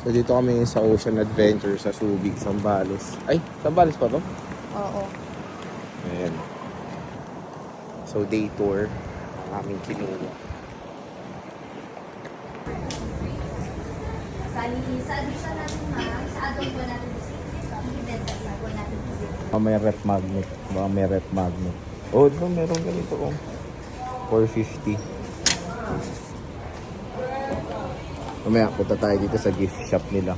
So dito kami sa Ocean Adventure sa Subic, Zambales. Ay, Zambales pa to? Oo. Ayan. So day tour ang aming kinuha. Sa admission natin ma'am, sa adult po natin visit. Hindi din sa isa po natin visit. May rep magnet. Baka may rep magnet. Oh, diba meron ganito oh. 450. Mamaya punta tayo dito sa gift shop nila.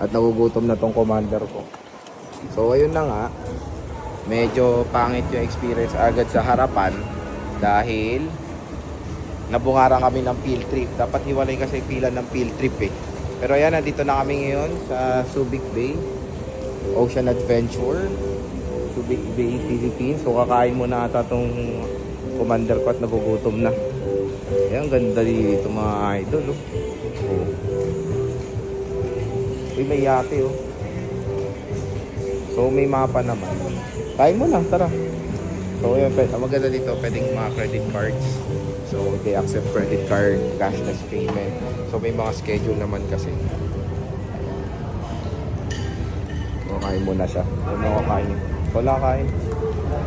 At nagugutom na tong commander ko. So ayun na nga. Medyo pangit yung experience agad sa harapan. Dahil nabungaran kami ng field trip. Dapat hiwalay kasi pila ng field trip eh. Pero ayan, nandito na kami ngayon sa Subic Bay. Ocean Adventure. Subic Bay, Philippines. So kakain muna ata tong commander ko at nagugutom na. Ayan, ganda dito mga idol. Oh. Uy, may yate oh. So may mapa naman. Kain mo na, tara. So ayan, maganda dito, pwedeng mga credit cards. So they accept credit card, cashless payment. So may mga schedule naman kasi. So kain muna siya. Ano ako kain? Wala kain.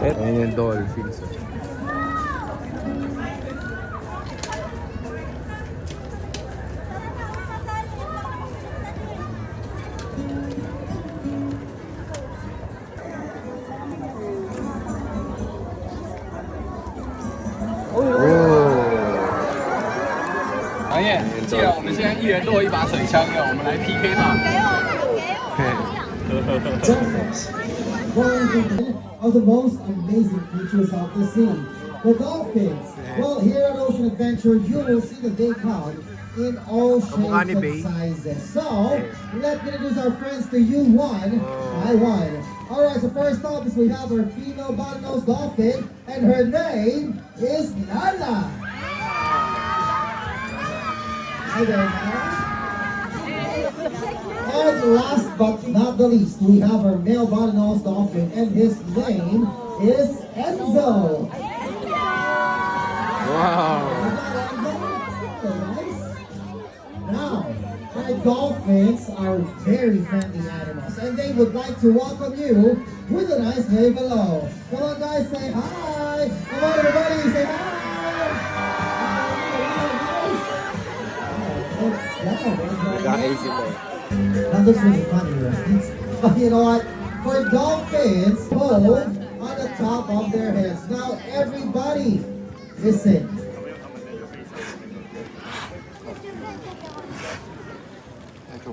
Ayan yung dolphins. Oh！导演，既然我们现在一人都有一把水枪了，我们来 PK 吧。Dolphins, one of the most amazing creatures of the sea. The dolphins. Well, here at Ocean Adventure, you will see that they come in all shapes and sizes. So, let's introduce our friends to you one by one. Alright, so first off is we have our female bottlenose dolphin, and her name is Nala. Hi there, Nala. And last but not the least, we have our male bottlenose dolphin, and his name is Enzo. Wow! Now, our dolphins are very friendly animals, and they would like to welcome you with a nice wave below. Come on, guys, say hi. Come on, everybody, say hi. That looks really funny, right? But you know what? For dolphins, hold on the top of their heads. Now, everybody, listen.